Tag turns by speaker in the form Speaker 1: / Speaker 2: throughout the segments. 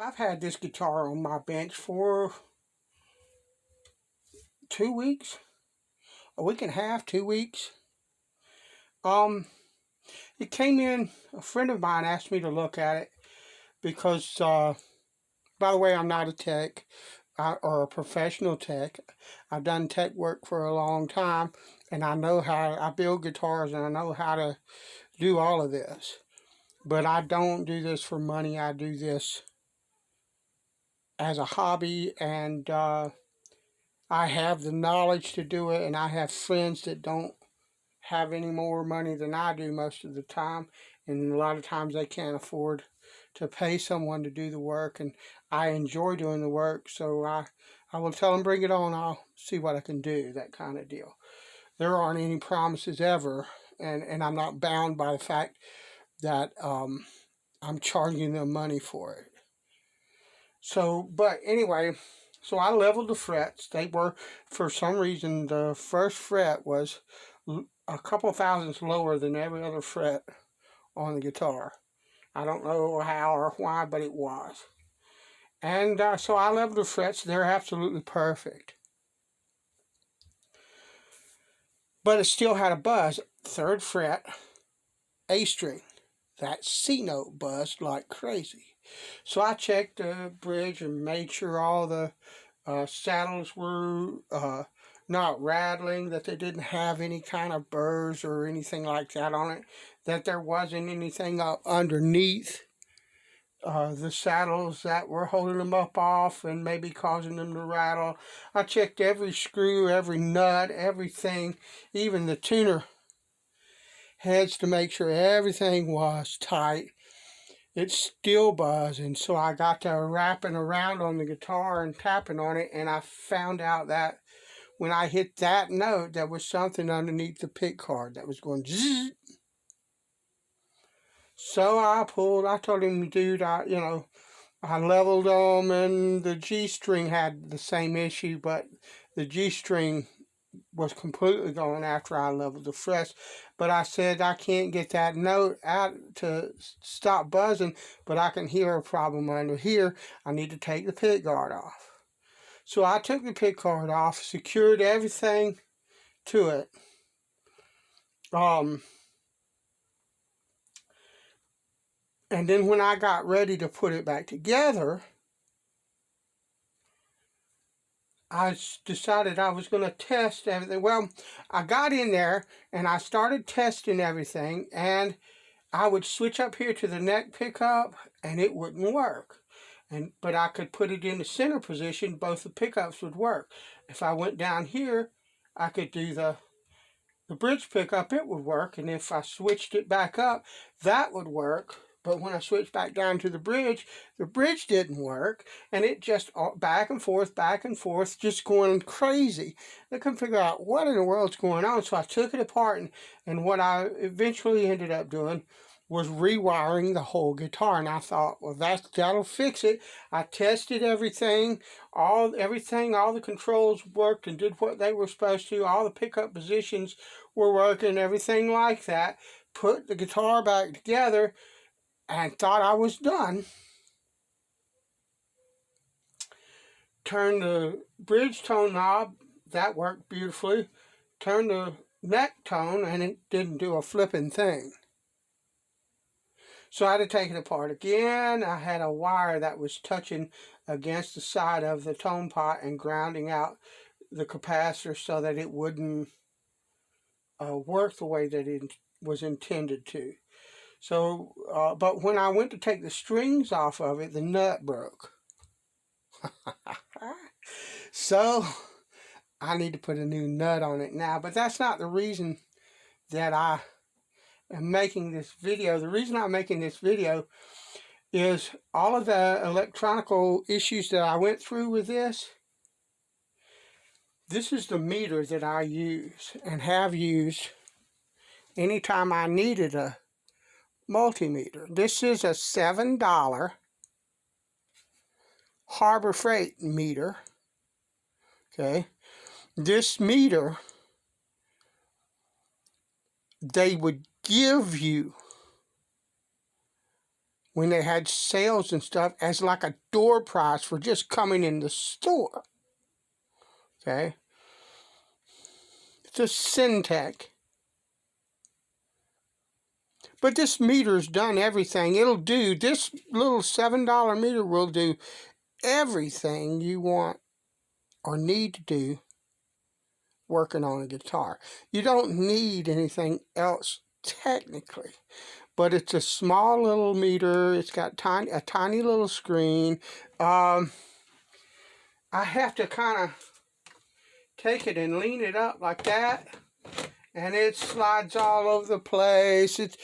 Speaker 1: I've had this guitar on my bench for 2 weeks, a week and a half, 2 weeks. Um, it came in, a friend of mine asked me to look at it because, by the way, I'm not a tech or a professional tech. I've done tech work for a long time, and I know how I build guitars and I know how to do all of this. But I don't do this for money. I do this as a hobby, and I have the knowledge to do it, and I have friends that don't have any more money than I do most of the time, and a lot of times they can't afford to pay someone to do the work, and I enjoy doing the work, so I will tell them, bring it on, I'll see what I can do, that kind of deal. There aren't any promises ever, and I'm not bound by the fact that I'm charging them money for it. So, but anyway, so I leveled the frets. They were, for some reason, the first fret was a couple thousandths lower than every other fret on the guitar. I don't know how or why, but it was. And so I leveled the frets. They're absolutely perfect. But it still had a buzz. Third fret, A string. That C note buzzed like crazy. So I checked the bridge and made sure all the saddles were not rattling, that they didn't have any kind of burrs or anything like that on it, that there wasn't anything up underneath the saddles that were holding them up off and maybe causing them to rattle. I checked every screw, every nut, everything, even the tuner heads, to make sure everything was tight. It's still buzzing, so I got to wrapping around on the guitar and tapping on it, and I found out that when I hit that note, there was something underneath the pick guard that was going zzz. So I told him, dude, I leveled them, and the G string had the same issue, but the G string was completely gone after I leveled the frets. But I said, I can't get that note out to stop buzzing, but I can hear a problem under here. I need to take the pick guard off. So I took the pick guard off, secured everything to it. And then when I got ready to put it back together, I decided I was going to test everything. Well, I got in there and I started testing everything, and I would switch up here to the neck pickup and it wouldn't work. But I could put it in the center position, both the pickups would work. If I went down here, I could do the bridge pickup, it would work. And if I switched it back up, that would work. But when I switched back down to the bridge didn't work, and it just back and forth, just going crazy. I couldn't figure out what in the world's going on, so I took it apart, and what I eventually ended up doing was rewiring the whole guitar. And I thought, well, that'll fix it. I tested everything, all the controls worked and did what they were supposed to. All the pickup positions were working, everything like that. Put the guitar back together and thought I was done. Turned the bridge tone knob, that worked beautifully. Turned the neck tone, and it didn't do a flipping thing. So I had to take it apart again. I had a wire that was touching against the side of the tone pot and grounding out the capacitor so that it wouldn't work the way that it was intended to. So, but when I went to take the strings off of it, the nut broke. So, I need to put a new nut on it now. But that's not the reason that I am making this video. The reason I'm making this video is all of the electronical issues that I went through with this. This is the meter that I use and have used anytime I needed a multimeter. This is a $7 Harbor Freight meter. Okay, this meter they would give you when they had sales and stuff as like a door prize for just coming in the store. Okay? It's a Syntec. But this meter's done everything. It'll do, this little $7 meter will do everything you want or need to do working on a guitar. You don't need anything else technically, but it's a small little meter. It's got a tiny little screen. I have to kind of take it and lean it up like that, and it slides all over the place. It's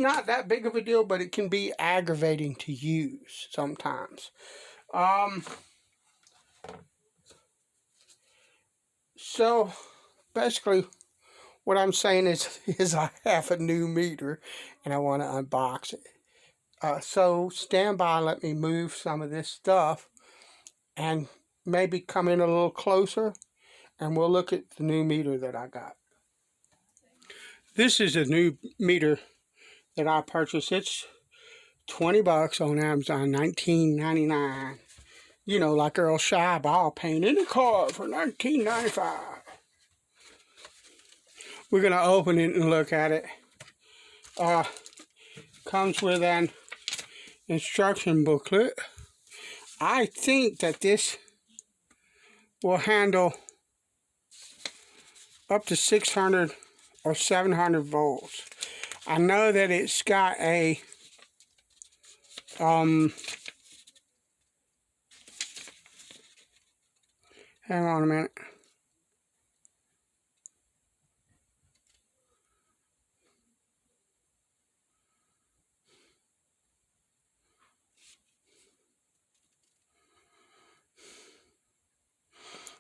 Speaker 1: not that big of a deal, but it can be aggravating to use sometimes. So basically what I'm saying is I have a new meter and I want to unbox it. So stand by and let me move some of this stuff and maybe come in a little closer and we'll look at the new meter that I got. This is a new meter that I purchased. It's $20 on Amazon, $19.99. You know, like Earl Scheiball painted a car for $19.95. We're going to open it and look at it. Comes with an instruction booklet. I think that this will handle up to 600 or 700 volts. I know that it's got a hang on a minute.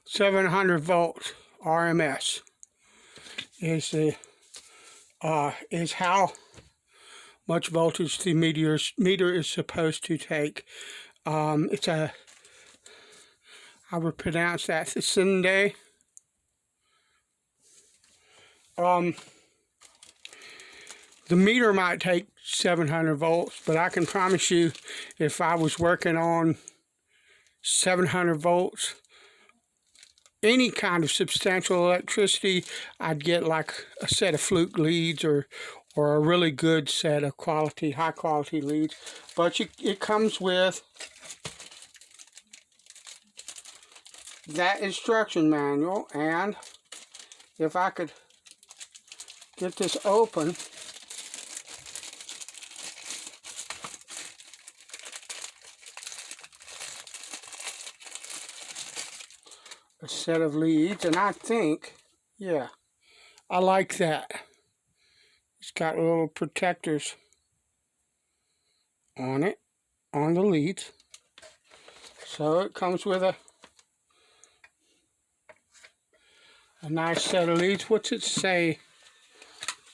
Speaker 1: .700 volts RMS is how much voltage the meter is supposed to take. It's a, I would pronounce that Syntec. The meter might take 700 volts, but I can promise you, if I was working on 700 volts, any kind of substantial electricity, I'd get like a set of fluke leads or a really good set of high quality leads. But it comes with that instruction manual, and if I could get this open, a set of leads, and I think, yeah, I like that. It's got little protectors on it, on the leads. So it comes with a nice set of leads. What's it say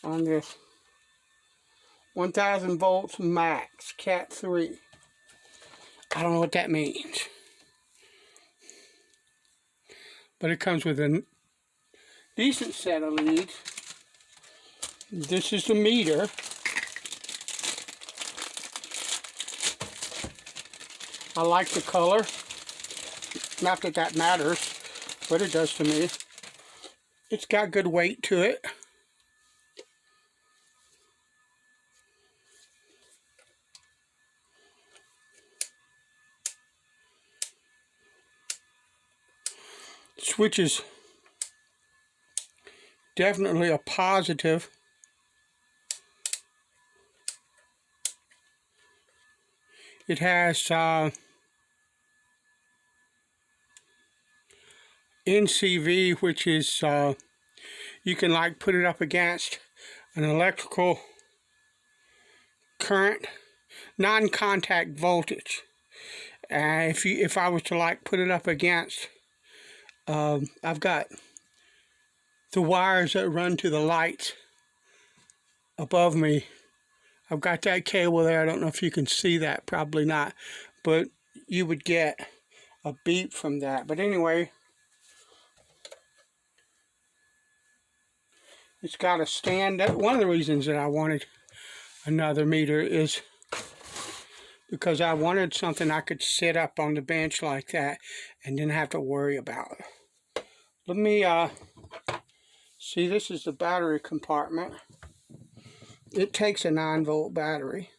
Speaker 1: on this? 1000 volts max, Cat 3. I don't know what that means. But it comes with a decent set of leads. This is the meter. I like the color. Not that that matters, but it does to me. It's got good weight to it. Switch is definitely a positive. It has NCV, which is you can like put it up against an electrical current, non-contact voltage. If I was to like put it up against, I've got the wires that run to the lights above me. I've got that cable there. I don't know if you can see that, probably not, but you would get a beep from that. But anyway, it's got a stand. One of the reasons that I wanted another meter is because I wanted something I could sit up on the bench like that and didn't have to worry about. Let me see, this is the battery compartment. It takes a 9-volt battery.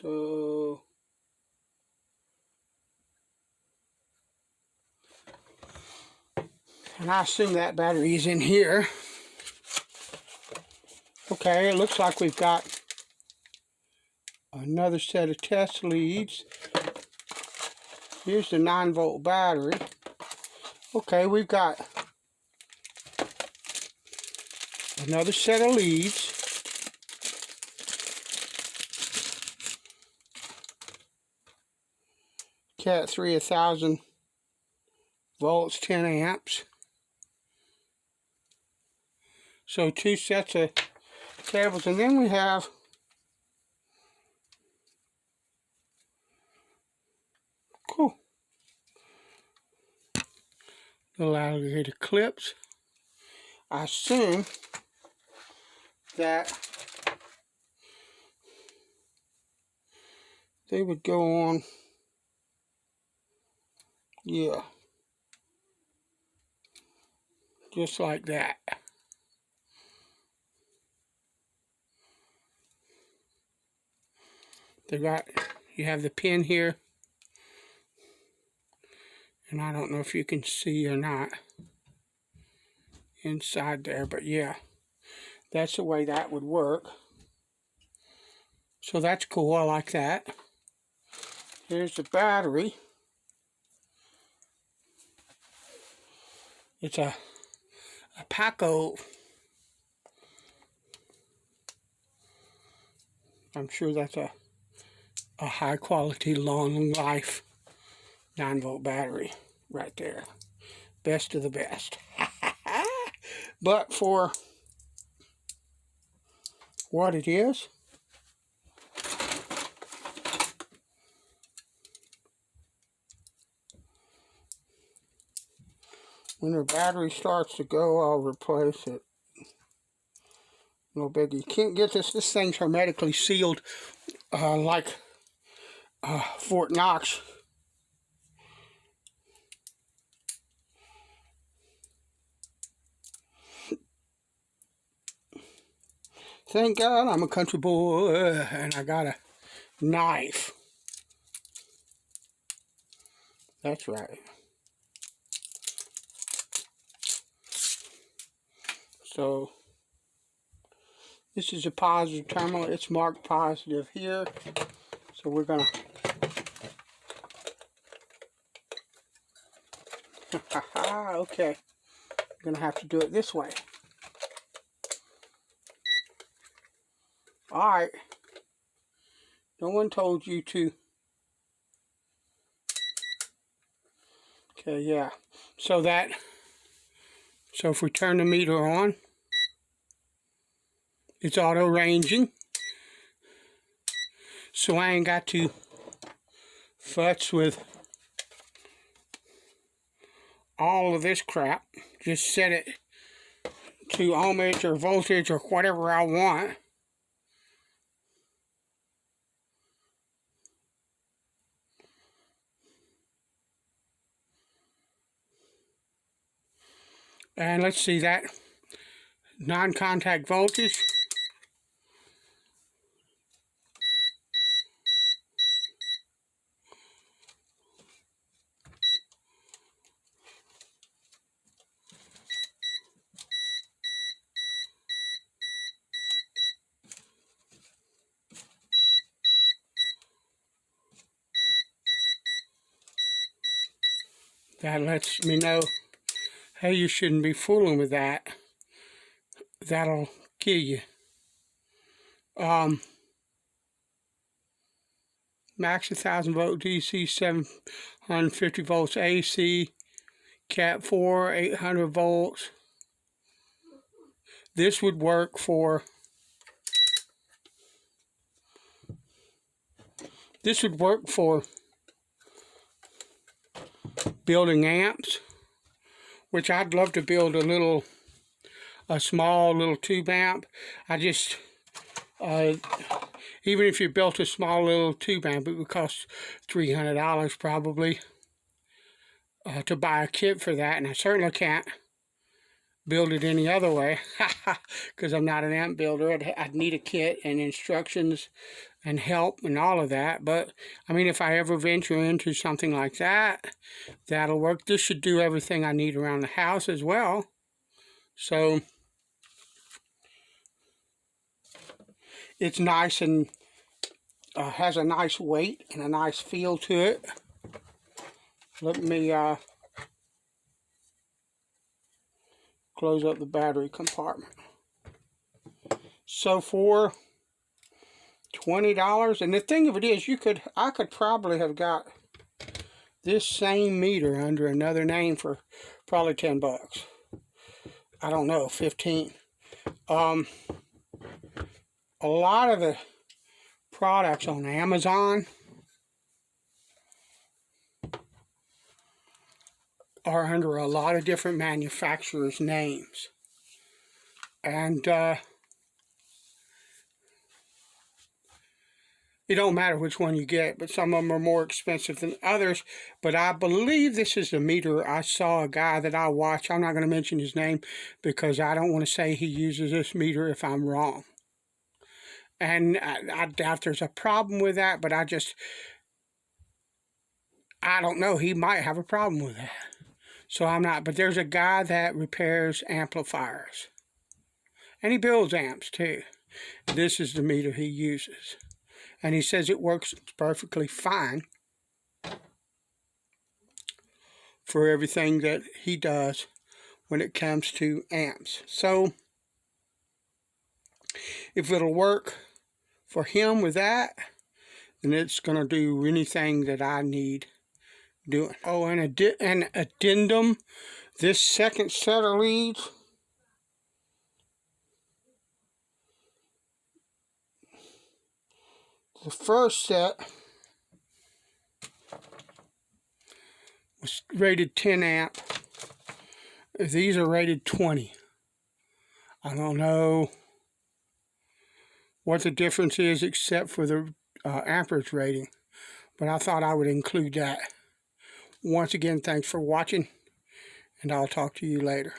Speaker 1: So and I assume that battery is in here. Okay, it looks like we've got another set of test leads. Here's the 9-volt battery. Okay, we've got another set of leads. Cat 3 1000 volts, 10 amps. So 2 sets of cables, and then we have cool little alligator clips. I assume that they would go on, yeah, just like that. You have the pin here, and I don't know if you can see or not inside there, but yeah, that's the way that would work. So that's cool, I like that. Here's the battery. It's a Paco. I'm sure that's a high quality, long life 9-volt battery right there. Best of the best. But for what it is, when the battery starts to go, I'll replace it. No biggie. You can't get this. This thing's hermetically sealed like Fort Knox. Thank God I'm a country boy and I got a knife. That's right. So this is a positive terminal. It's marked positive here. So we're gonna okay. We're gonna have to do it this way. Alright. No one told you to. Okay, yeah. So if we turn the meter on, it's auto ranging. So I ain't got to futz with all of this crap. Just set it to ohmage or voltage or whatever I want. And let's see that non-contact voltage. That lets me know, hey, you shouldn't be fooling with that. That'll kill you. Max 1000 volt DC, 750 volts AC, Cat 4, 800 volts. This would work for building amps, which I'd love to build a small little tube amp. Even if you built a small little tube amp, it would cost $300 probably to buy a kit for that, and I certainly can't build it any other way because I'm not an amp builder. I'd need a kit and instructions and help and all of that. But I mean, if I ever venture into something like that, that'll work. This should do everything I need around the house as well. So it's nice and has a nice weight and a nice feel to it. Let me close up the battery compartment. So for $20, and the thing of it is, I could probably have got this same meter under another name for probably 10 bucks. I don't know, 15. A lot of the products on Amazon are under a lot of different manufacturers' names, and it don't matter which one you get, but some of them are more expensive than others. But I believe this is the meter. I saw a guy that I watch. I'm not going to mention his name because I don't want to say he uses this meter if I'm wrong. And I doubt there's a problem with that, but I don't know. He might have a problem with that. So I'm not. But there's a guy that repairs amplifiers. And he builds amps too. This is the meter he uses. And he says it works perfectly fine for everything that he does when it comes to amps. So if it'll work for him with that, then it's going to do anything that I need doing. Oh, and an addendum, this second set of leads, the first set was rated 10 amp. These are rated 20. I don't know what the difference is except for the amperage rating, but I thought I would include that. Once again, thanks for watching, and I'll talk to you later.